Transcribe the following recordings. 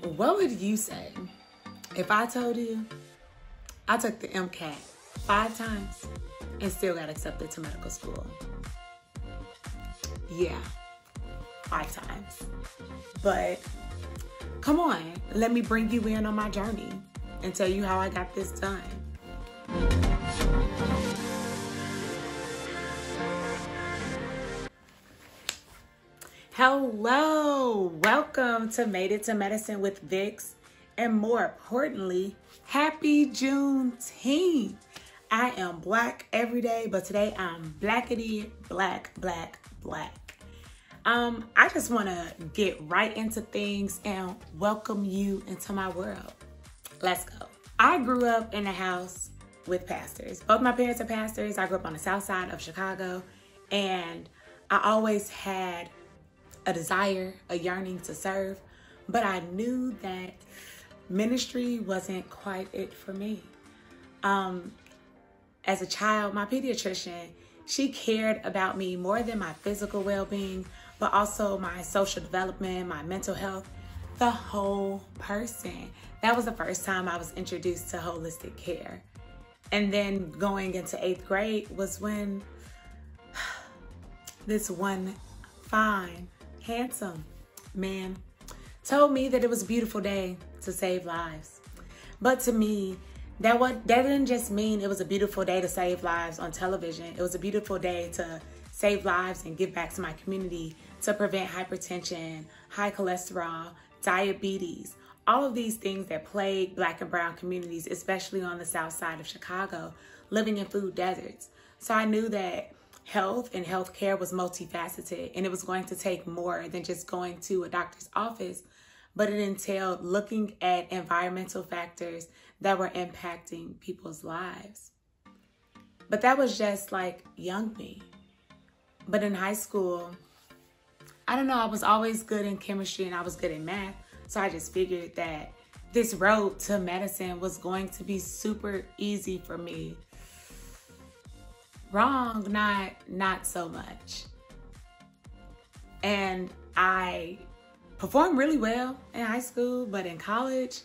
What would you say if I told you I took the MCAT 5 times and still got accepted to medical school? Yeah, 5 times. But come on, let me bring you in on my journey and tell you how I got this done. Hello, welcome to Made It to Medicine with Vix, and more importantly, Happy Juneteenth. I am Black every day, but today I'm blackity black. I just want to get right into things and welcome you into my world. Let's go. I grew up in a house with pastors. Both my parents are pastors. I grew up on the south side of Chicago, and I always had a desire, a yearning to serve, but I knew that ministry wasn't quite it for me. As a child, my pediatrician, she cared about me more than my physical well-being, but also my social development, my mental health, the whole person. That was the first time I was introduced to holistic care. And then going into 8th grade was when this one fine, handsome man told me that it was a beautiful day to save lives. But to me, that didn't just mean it was a beautiful day to save lives on television. It was a beautiful day to save lives and give back to my community to prevent hypertension, high cholesterol, diabetes, all of these things that plague Black and brown communities, especially on the south side of Chicago, living in food deserts. So I knew that health and healthcare was multifaceted, and it was going to take more than just going to a doctor's office, but it entailed looking at environmental factors that were impacting people's lives. But that was just like young me. But in high school, I don't know, I was always good in chemistry and I was good in math. So I just figured that this road to medicine was going to be super easy for me. Wrong, not so much. And I performed really well in high school, but in college,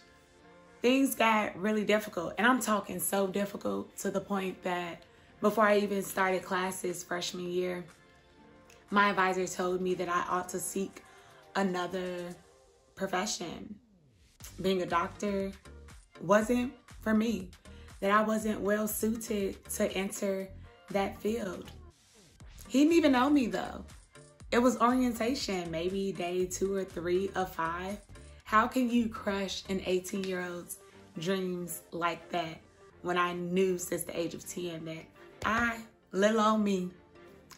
things got really difficult. And I'm talking so difficult to the point that before I even started classes freshman year, my advisor told me that I ought to seek another profession. Being a doctor wasn't for me, that I wasn't well suited to enter that field. He didn't even know me though. It was orientation, maybe day 2 or 3 of 5. How can you crush an 18-year-old's dreams like that when I knew since the age of 10 that I, little old me,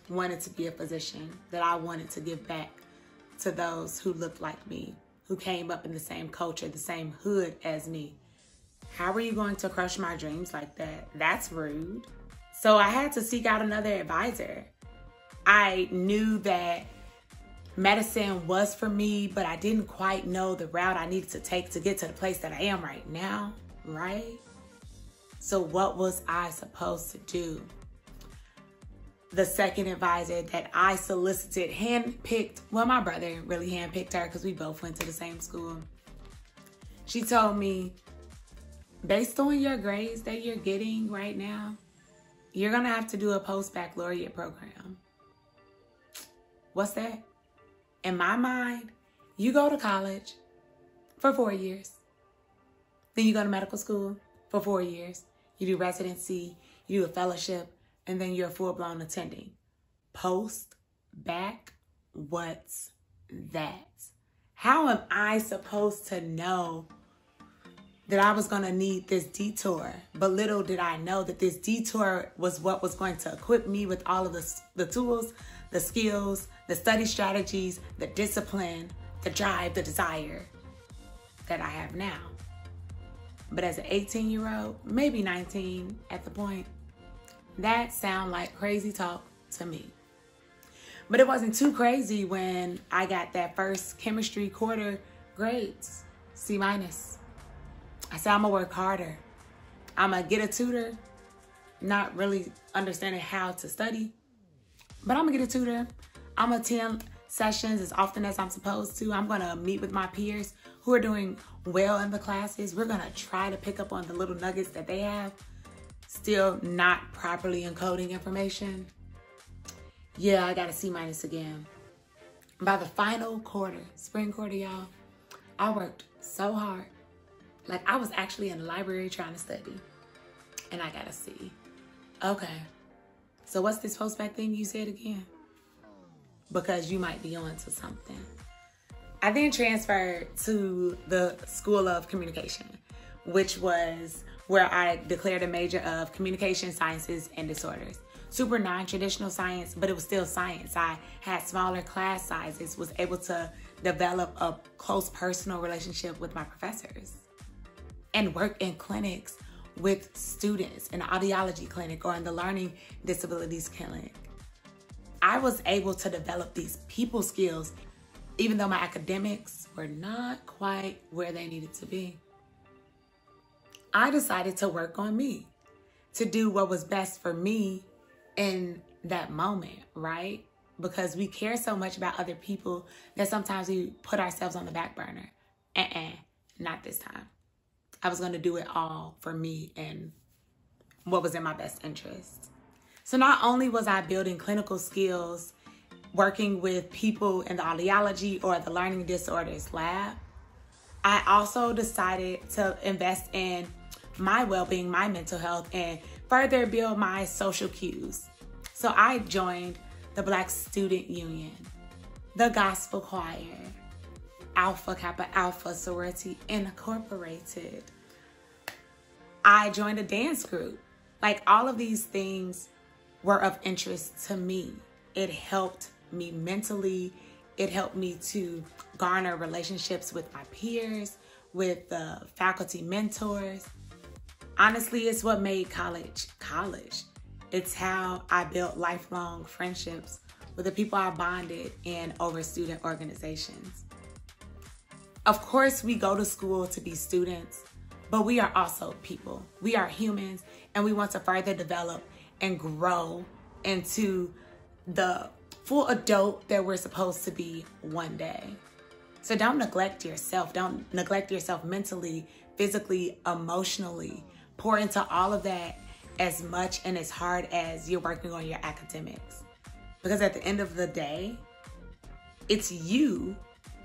wanted to be a physician, that I wanted to give back to those who looked like me, who came up in the same culture, the same hood as me. How are you going to crush my dreams like that? That's rude. So I had to seek out another advisor. I knew that medicine was for me, but I didn't quite know the route I needed to take to get to the place that I am right now, right? So what was I supposed to do? The second advisor that I solicited, handpicked, well, my brother really handpicked her because we both went to the same school. She told me, based on your grades that you're getting right now, you're gonna have to do a post-baccalaureate program. What's that? In my mind, you go to college for 4 years. Then you go to medical school for 4 years. You do residency, you do a fellowship, and then you're a full-blown attending. Post-bacc, what's that? How am I supposed to know that I was gonna need this detour? But little did I know that this detour was what was going to equip me with all of the tools, the skills, the study strategies, the discipline, the drive, the desire that I have now. But as an 18-year-old, maybe 19 at the point, that sound like crazy talk to me. But it wasn't too crazy when I got that first chemistry quarter grades, C-. I said, I'm gonna work harder. I'm gonna get a tutor, not really understanding how to study, but I'm gonna get a tutor. I'm gonna attend sessions as often as I'm supposed to. I'm gonna meet with my peers who are doing well in the classes. We're gonna try to pick up on the little nuggets that they have, still not properly encoding information. Yeah, I got a C- again. By the final quarter, spring quarter, y'all, I worked so hard. Like, I was actually in the library trying to study, and I got a C. Okay, so what's this post-bacc thing you said again? Because you might be on to something. I then transferred to the School of Communication, which was where I declared a major of Communication Sciences and Disorders. Super non-traditional science, but it was still science. I had smaller class sizes, was able to develop a close personal relationship with my professors, and work in clinics with students in the audiology clinic or in the learning disabilities clinic. I was able to develop these people skills, even though my academics were not quite where they needed to be. I decided to work on me, to do what was best for me in that moment, right? Because we care so much about other people that sometimes we put ourselves on the back burner. Not this time. I was gonna do it all for me and what was in my best interest. So not only was I building clinical skills, working with people in the audiology or the learning disorders lab, I also decided to invest in my well-being, my mental health, and further build my social cues. So I joined the Black Student Union, the Gospel Choir, Alpha Kappa Alpha Sorority Incorporated. I joined a dance group. Like, all of these things were of interest to me. It helped me mentally. It helped me to garner relationships with my peers, with the faculty mentors. Honestly, it's what made college college. It's how I built lifelong friendships with the people I bonded in over student organizations. Of course, we go to school to be students, but we are also people. We are humans, and we want to further develop and grow into the full adult that we're supposed to be one day. So don't neglect yourself. Don't neglect yourself mentally, physically, emotionally. Pour into all of that as much and as hard as you're working on your academics. Because at the end of the day, it's you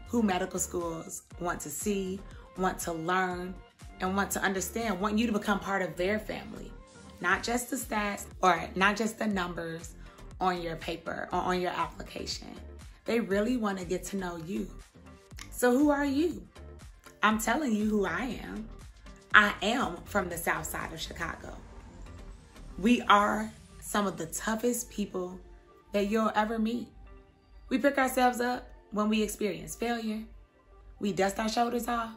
who medical schools want to see, want to learn, and want to understand, want you to become part of their family. Not just the stats or not just the numbers on your paper or on your application. They really want to get to know you. So who are you? I'm telling you who I am. I am from the South Side of Chicago. We are some of the toughest people that you'll ever meet. We pick ourselves up when we experience failure. We dust our shoulders off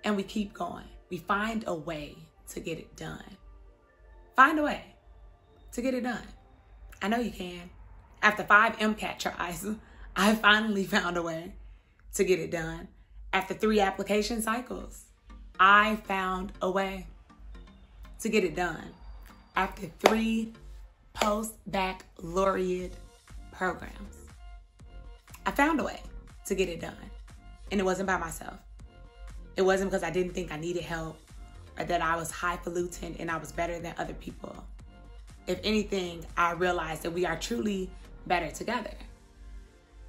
and we keep going. We find a way to get it done. Find a way to get it done. I know you can. After 5 MCAT tries, I finally found a way to get it done. After 3 application cycles, I found a way to get it done. After 3 post-baccalaureate programs, I found a way to get it done. And it wasn't by myself. It wasn't because I didn't think I needed help or that I was highfalutin and I was better than other people. If anything, I realized that we are truly better together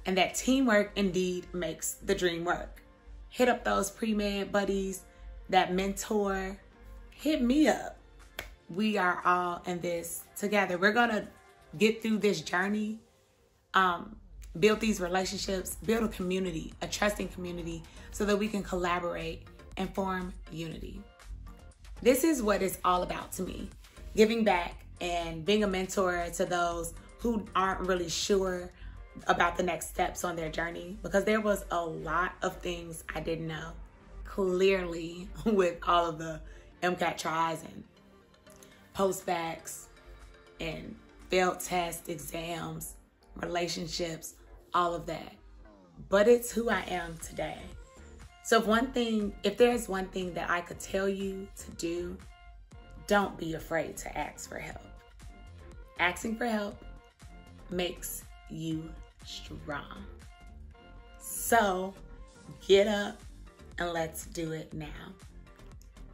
and that teamwork indeed makes the dream work. Hit up those pre-med buddies, that mentor, hit me up. We are all in this together. We're gonna get through this journey, build these relationships, build a community, a trusting community, so that we can collaborate and form unity. This is what it's all about to me. Giving back and being a mentor to those who aren't really sure about the next steps on their journey, because there was a lot of things I didn't know. Clearly, with all of the MCAT tries and post-baccs and failed test exams, relationships, all of that. But it's who I am today. So if there's one thing that I could tell you to do, don't be afraid to ask for help. Asking for help makes you strong. So get up and let's do it now.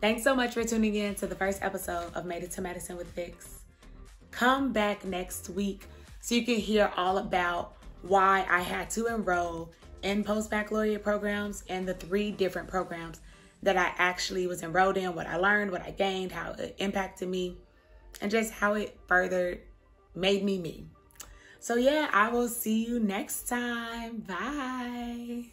Thanks so much for tuning in to the first episode of Made It to Medicine with Vix. Come back next week so you can hear all about why I had to enroll in post-baccalaureate programs and the 3 different programs that I actually was enrolled in, what I learned, what I gained, how it impacted me, and just how it further made me me. So yeah, I will see you next time. Bye.